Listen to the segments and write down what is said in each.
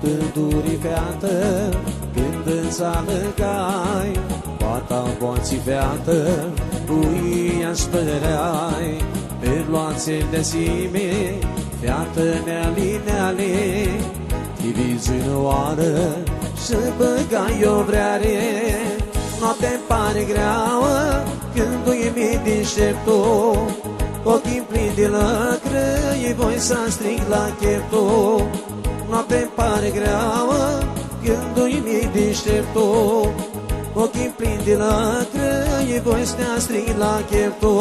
pădurii feată, când îți alergai, poata boații feată, uia spăreai, pe luațe de zime, feată neali, divizui oară, să băgai o vreare. Noapte-mi pare greauă, când uimi deștepto, ochii plini de lăcrăi, voi să strig la chepto. Noapte-mi pare greauă, când uimi deștepto, ochii plini de lăcrăi, voi să strig la chepto.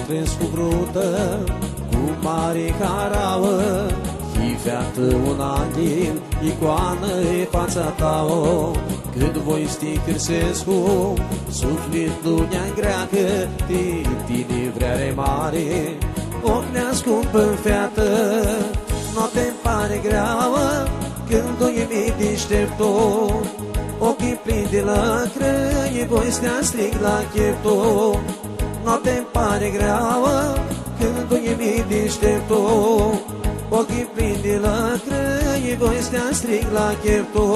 Trăiesc cu brută, cu mare carauă, și feată un anghel, icoană-i fața ta. Când voi ști Cârsescu, sufletul ne-a greacă, de tine vreare mare, o ne-ascumpă feată. Noapte-mi pare greauă, când uimi deștepto, ochii plini de lăcrăi, voi să strig la chepto. Noapte-mi pare greauă, când uimi deștepto, ochii plini de lăcrăi, voi să strig la chepto.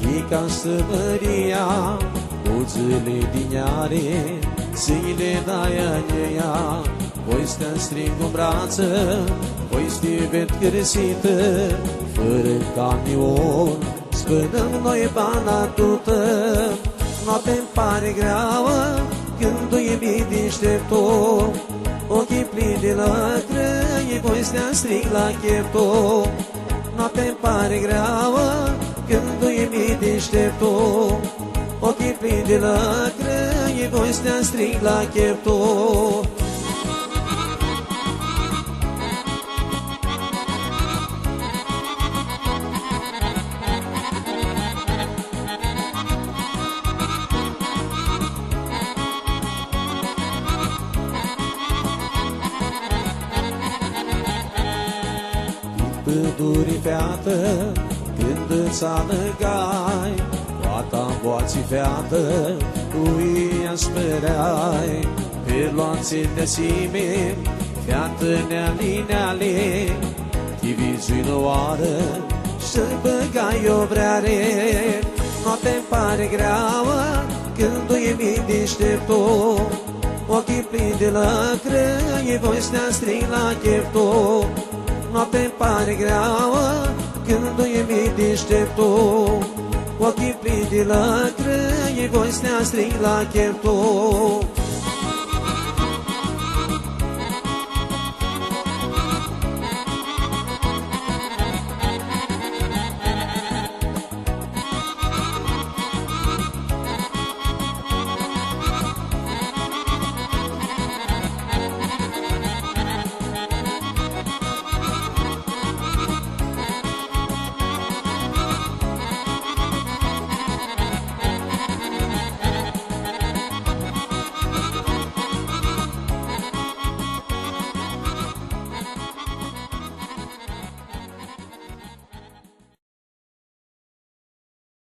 E ca sămăria, buzele din iare, zile de-aia. Voi să-mi strig în brață, voi să-te ved cărăsită, fără camion, spădăm noi bana tută. Noapte-mi pare greauă, când uimi deștepto, ochii plini de lăcrăi, voi să-mi strig la chepto. Noapte-mi pare greauă, când uimi deștepto, ochii plini de lăcrăi, voi să strig la chepto. Pădurii feată, când îți alergai, poata boații feată, uia spăreai, pe luațe de zime, feată neali, divizui oară, să băgai o vreare. Noapte-mi pare greauă, când uimi deștepto, ochii plini de lăcrăi, voi să strig la chepto. Noapte-mi pare greauă, când uimi deștepto, ochii plini de lăcrăi, voi să strig la chepto.